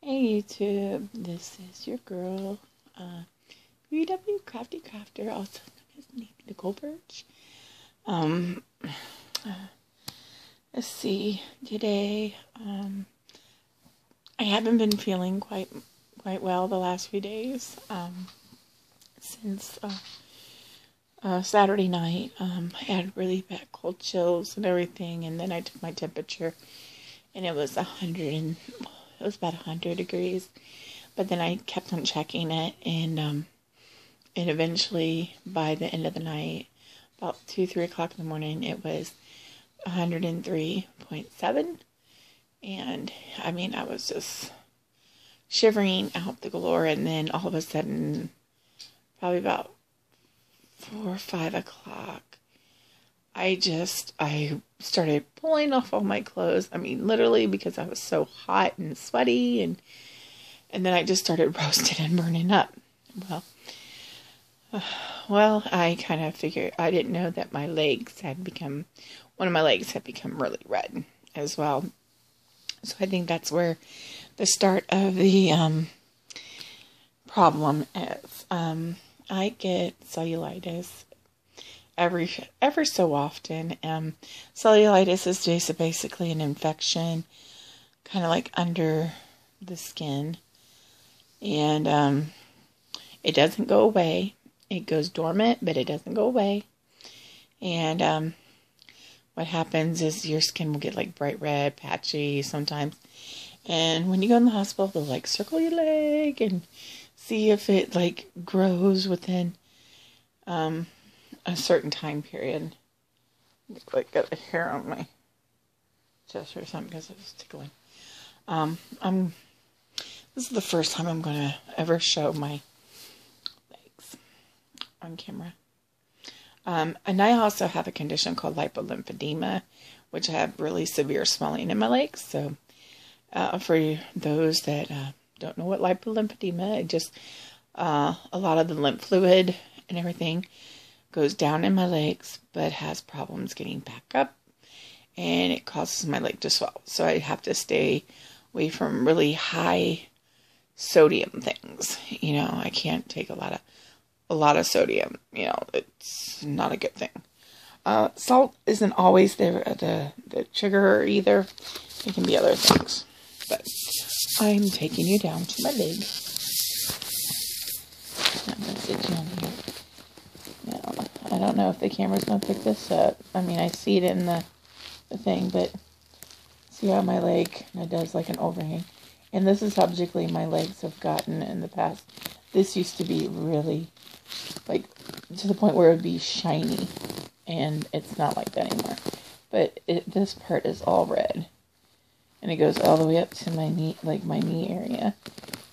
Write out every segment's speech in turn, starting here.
Hey YouTube, this is your girl, BW Crafty Crafter, also known as Nicole Birch. Let's see, today, I haven't been feeling quite well the last few days, since, Saturday night. I had really bad cold chills and everything, and then I took my temperature, and it was about 100 degrees, but then I kept on checking it, and eventually, by the end of the night, about 2-3 o'clock in the morning, it was 103.7, and I mean, I was just shivering out the galore, and then all of a sudden, probably about 4 or 5 o'clock, I started pulling off all my clothes. I mean, literally, because I was so hot and sweaty, and then I just started roasting and burning up. Well, I kind of figured, I didn't know that one of my legs had become really red as well. So I think that's where the start of the problem is. I get cellulitis ever so often. Cellulitis is just basically an infection, kind of like under the skin, and it doesn't go away. It goes dormant, but it doesn't go away. And what happens is your skin will get like bright red, patchy sometimes. And when you go in the hospital, they'll like circle your leg and see if it like grows within a certain time period. Like got a hair on my chest or something because it was tickling. This is the first time I'm gonna ever show my legs on camera. And I also have a condition called lipolymphedema, which I have really severe swelling in my legs. So for those that don't know what lipolymphedema, it just a lot of the lymph fluid and everything goes down in my legs, but has problems getting back up, and it causes my leg to swell. So I have to stay away from really high sodium things. You know, I can't take a lot of sodium. You know, it's not a good thing. Salt isn't always the trigger either. It can be other things. But I'm taking you down to my leg. I'm going to sit you on here. Now, I don't know if the camera's going to pick this up. I mean, I see it in the thing, but see how my leg does like an overhang. And this is how particularly my legs have gotten in the past. This used to be really, like, to the point where it would be shiny. And it's not like that anymore. But this part is all red. And it goes all the way up to my knee, like my knee area.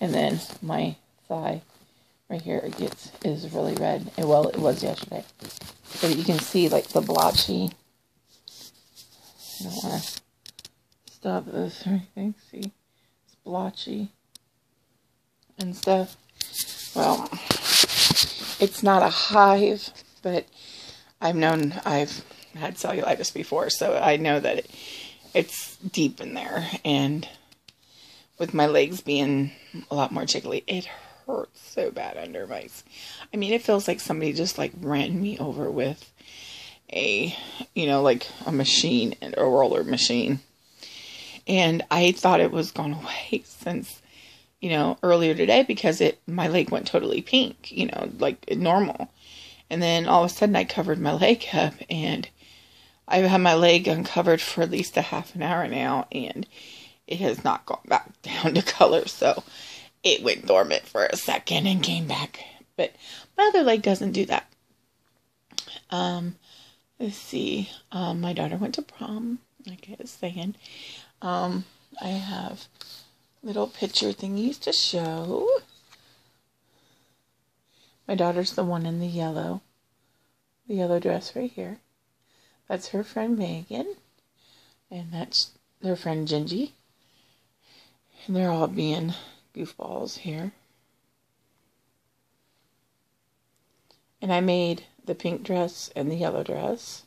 And then my thigh right here is really red. Well, it was yesterday. So you can see like the blotchy. I don't want to stop this or anything. See, it's blotchy and stuff. Well, it's not a hive, but I've had cellulitis before, so I know that it's deep in there. And with my legs being a lot more jiggly, it hurts so bad under my... I mean, it feels like somebody just like ran me over with like a machine, a roller machine. And I thought it was gone away since, earlier today, because my leg went totally pink, like normal. And then all of a sudden I covered my leg up, and I've had my leg uncovered for at least a half an hour now, and it has not gone back down to color. So it went dormant for a second and came back. But my other leg doesn't do that. Let's see. My daughter went to prom, like I was saying. I have little picture thingies to show. My daughter's the one in the yellow dress right here. That's her friend Megan, and that's their friend Gingy. And they're all being goofballs here. And I made the pink dress and the yellow dress.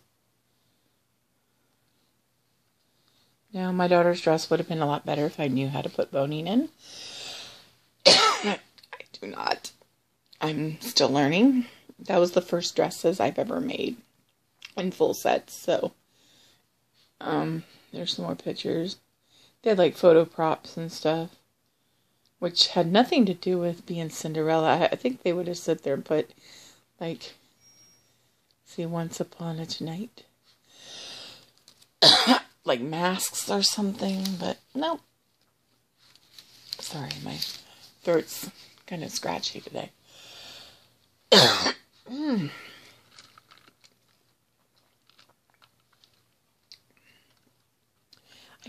Now, my daughter's dress would have been a lot better if I knew how to put boning in. I do not. I'm still learning. That was the first dresses I've ever made in full sets, so there's some more pictures. They had like photo props and stuff, which had nothing to do with being Cinderella. I think they would have sit there and put, like, see, Once Upon a Night, like masks or something, but no. Sorry, my throat's kind of scratchy today. I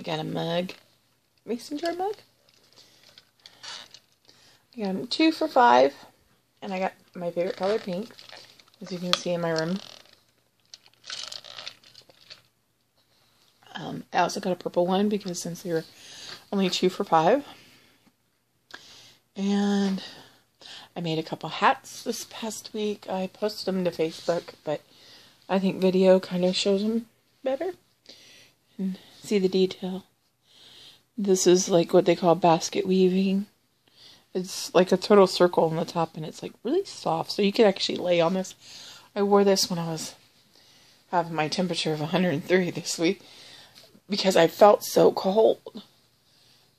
got a mug, mason jar mug. I got them 2 for $5, and I got my favorite color, pink, as you can see in my room. I also got a purple one because since they were only 2 for $5. And I made a couple hats this past week. I posted them to Facebook, but I think video kind of shows them better. And see the detail. This is like what they call basket weaving. It's like a total circle on the top, and it's like really soft, so you could actually lay on this. I wore this when I was having my temperature of 103 this week because I felt so cold.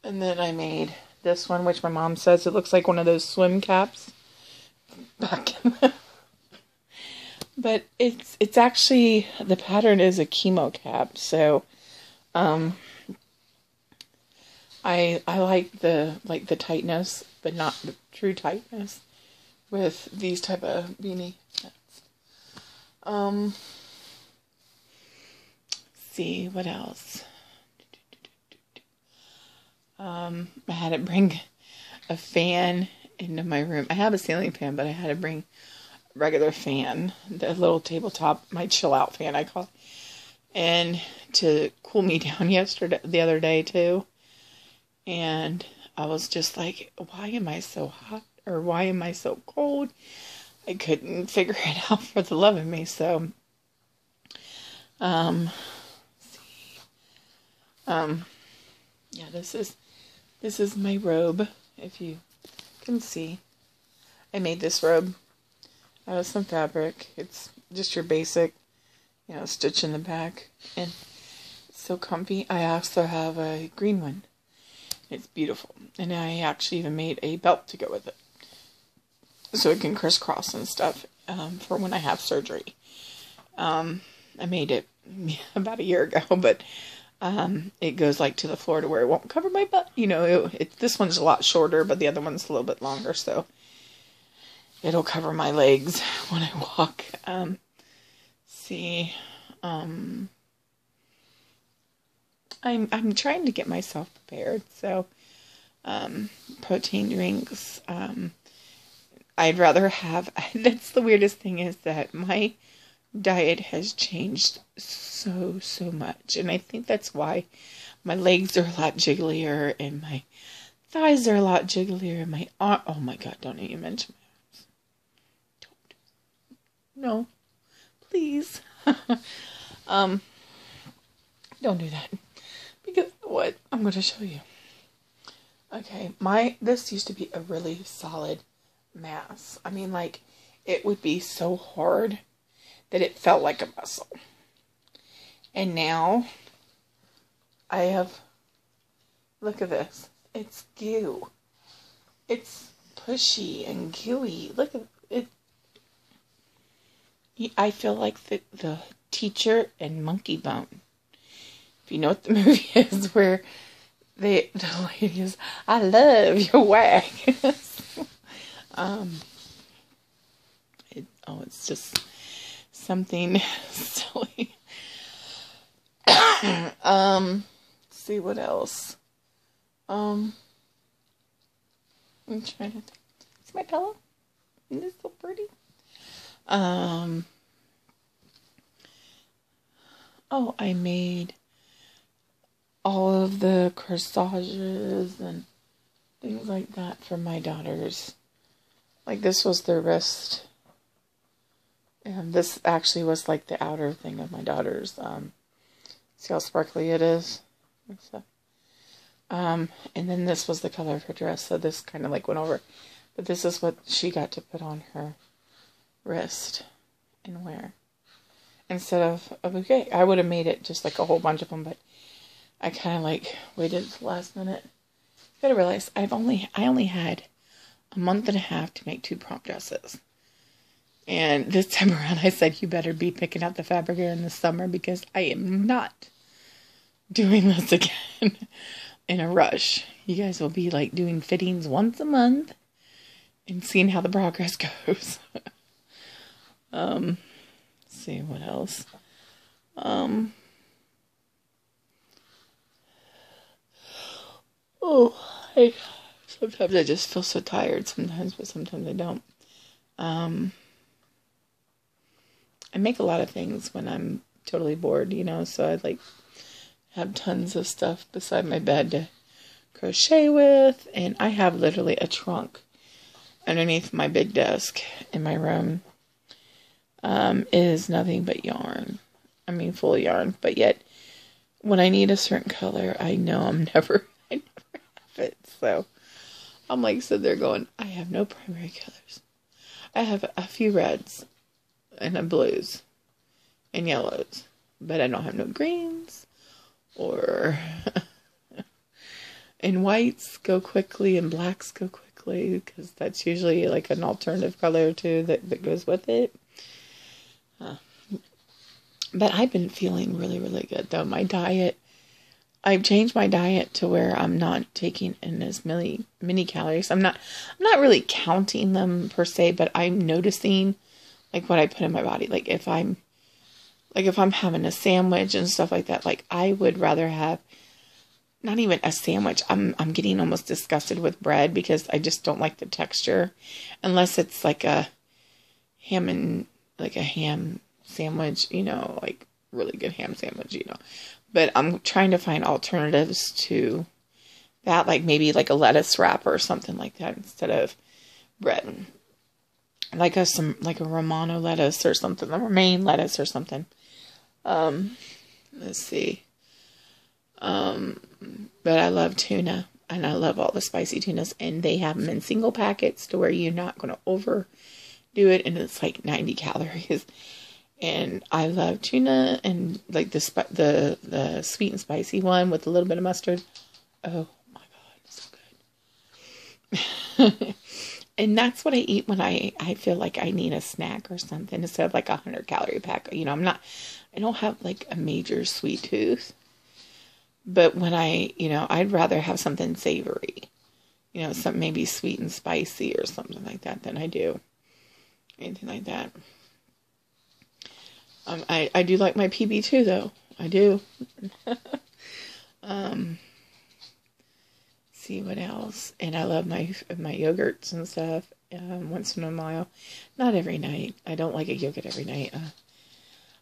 And then I made this one, which my mom says it looks like one of those swim caps back in the... But it's actually, the pattern is a chemo cap, so I like the tightness, but not the true tightness with these type of beanie hats. Let's see what else. I had to bring a fan into my room. I have a ceiling fan, but I had to bring a regular fan, the little tabletop, my chill out fan I call it, and to cool me down the other day too. And I was just like, why am I so hot? Or why am I so cold? I couldn't figure it out for the love of me. So, let's see. Yeah, this is my robe, if you can see. I made this robe out of some fabric. It's just your basic, stitch in the back. And it's so comfy. I also have a green one. It's beautiful. And I actually even made a belt to go with it, so it can crisscross and stuff for when I have surgery. I made it about a year ago, but it goes like to the floor to where it won't cover my butt. This one's a lot shorter, but the other one's a little bit longer, so it'll cover my legs when I walk. I'm trying to get myself prepared, so protein drinks. I'd rather have, that's the weirdest thing, is that my diet has changed so much, and I think that's why my legs are a lot jigglier, and my thighs are a lot jigglier, and my arm, oh my god, don't even mention my arms. No, please. Don't do that, because what I'm going to show you. Okay, this used to be a really solid mass. I mean, like, it would be so hard that it felt like a muscle. And now, I have, look at this. It's goo. It's pushy and gooey. Look at it. I feel like the teacher in Monkey Bone. If you know what the movie is, where the lady is, I love your wag. It's just something silly. Let's see what else. I'm trying to think. It's my pillow. Isn't this so pretty? I made all of the corsages and things like that for my daughters. Like, this was their wrist. And this actually was like the outer thing of my daughter's. See how sparkly it is? and stuff. And then this was the color of her dress, so this kind of like went over. But this is what she got to put on her wrist and wear. Instead of a bouquet. I would have made it just like a whole bunch of them, but I kind of like waited to the last minute. You gotta realize I only had a month and a half to make 2 prom dresses. And this time around I said, you better be picking out the fabric here in the summer because I am not doing this again in a rush. You guys will be like doing fittings once a month and seeing how the progress goes. Let's see what else. Sometimes I just feel so tired sometimes, but sometimes I don't. I make a lot of things when I'm totally bored, you know, so I'd like have tons of stuff beside my bed to crochet with, and I have literally a trunk underneath my big desk in my room. Is nothing but yarn. I mean, full yarn, but yet when I need a certain color, I know I never have it. So I'm like sitting there going, I have no primary colors. I have a few reds and a blues and yellows, but I don't have no greens or and whites go quickly and blacks go quickly because that's usually like an alternative color too that goes with it. But I've been feeling really, really good though. My diet, I've changed my diet to where I'm not taking in as many calories. I'm not really counting them per se, but I'm noticing like what I put in my body. Like if I'm having a sandwich and stuff like that, like I would rather have not even a sandwich. I'm getting almost disgusted with bread because I just don't like the texture unless it's like a ham sandwich, you know, like really good ham sandwich, you know. But I'm trying to find alternatives to that, like maybe like a lettuce wrap or something like that instead of bread. Like a Romano lettuce or something, a romaine lettuce or something. Let's see. But I love tuna, and I love all the spicy tunas, and they have them in single packets to where you're not going to overdo it, and it's like 90 calories. And I love tuna, and like the sweet and spicy one with a little bit of mustard. Oh my God, so good. And that's what I eat when I feel like I need a snack or something instead of like a 100-calorie pack. You know, I don't have like a major sweet tooth. But when I'd rather have something savory. You know, something maybe sweet and spicy or something like that than I do anything like that. I do like my PB too, though. I do. See what else. And I love my yogurts and stuff. Once in a while, not every night. I don't like a yogurt every night.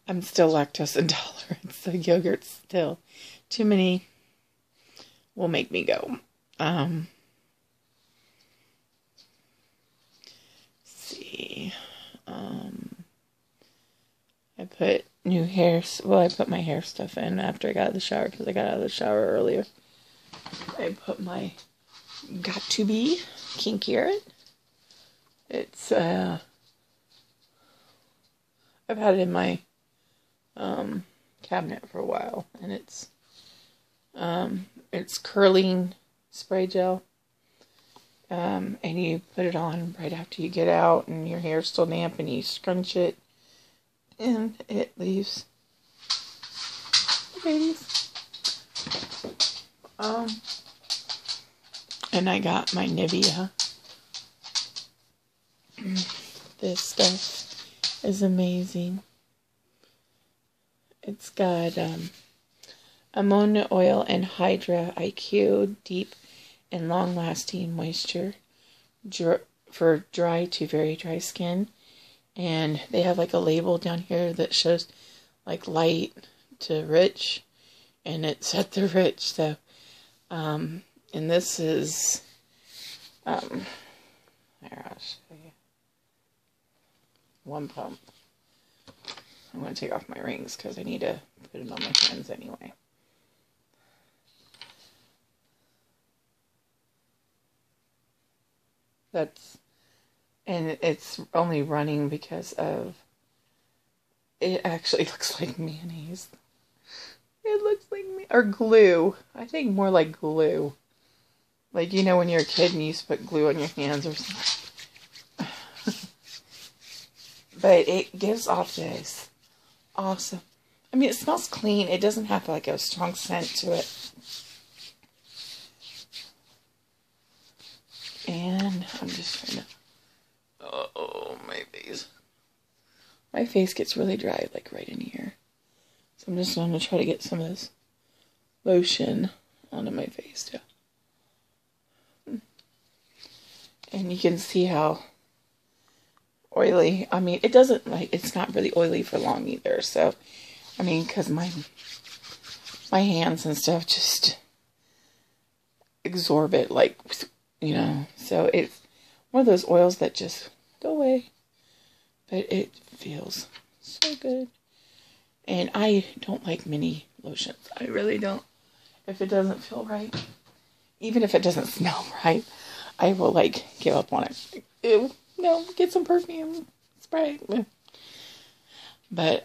I'm still lactose intolerant, so yogurt's still too many will make me go. See. I put I put my hair stuff in after I got out of the shower because I got out of the shower earlier. I put my Got To Be Kinky Earth. It's, I've had it in my, cabinet for a while, and it's curling spray gel, and you put it on right after you get out, and your hair's still damp, and you scrunch it, and it leaves the babies. And I got my Nivea. This stuff is amazing. It's got ammonia oil and Hydra IQ deep and long-lasting moisture for dry to very dry skin. And they have like a label down here that shows like light to rich, and it's at the rich. So, and this is, there, I'll show you. One pump. I'm going to take off my rings because I need to put it on my hands anyway. And it's only running because of, it actually looks like mayonnaise. It looks like or glue. I think more like glue. Like, you know, when you're a kid and you used to put glue on your hands or something. But it gives off this awesome. I mean, it smells clean. It doesn't have like a strong scent to it. And I'm just trying to. Oh, my face. My face gets really dry, like right in here. So I'm just going to try to get some of this lotion onto my face too. And you can see how oily. I mean, it doesn't like, it's not really oily for long either. So, I mean, because my hands and stuff just absorb it, like, you know. So it's one of those oils that just go away. But it feels so good. And I don't like mini lotions. I really don't. If it doesn't feel right, even if it doesn't smell right, I will, like, give up on it. Ew, no, get some perfume spray. But,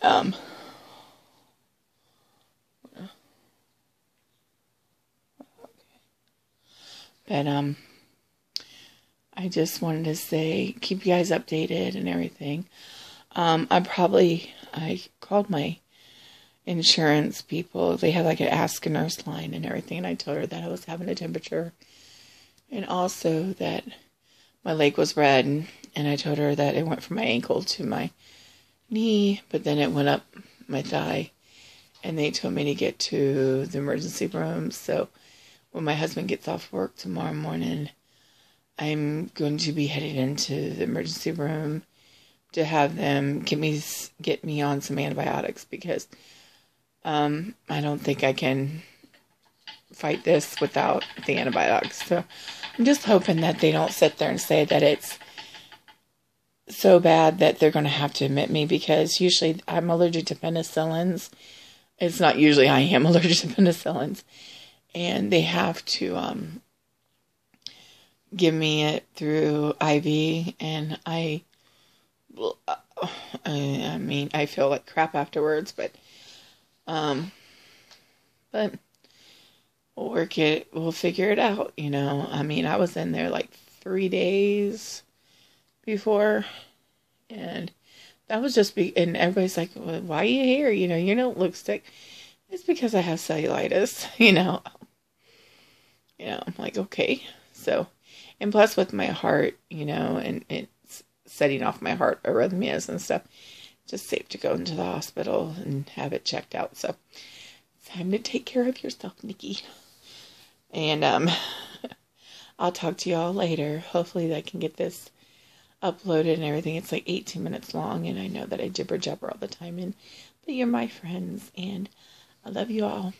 I just wanted to say, keep you guys updated and everything. I called my insurance people. They have like an Ask a Nurse line and everything, and I told her that I was having a temperature and also that my leg was red, and I told her that it went from my ankle to my knee, but then it went up my thigh, and they told me to get to the emergency room. So when my husband gets off work tomorrow morning, I'm going to be headed into the emergency room to have them get me on some antibiotics because I don't think I can fight this without the antibiotics. So I'm just hoping that they don't sit there and say that it's so bad that they're going to have to admit me, because usually I'm allergic to penicillins. It's not usually, I am allergic to penicillins. And they have to give me it through IV, and I mean, I feel like crap afterwards, but we'll figure it out, you know. I mean, I was in there like 3 days before, and that was just and everybody's like, well, why are you here? You know, you don't look sick. It's because I have cellulitis, you know. I'm like, okay. So, and plus with my heart, you know, and it's setting off my heart arrhythmias and stuff, just safe to go into the hospital and have it checked out. So, it's time to take care of yourself, Nikki. And I'll talk to y'all later. Hopefully I can get this uploaded and everything. It's like 18 minutes long, and I know that I jibber jabber all the time, but you're my friends, and I love you all.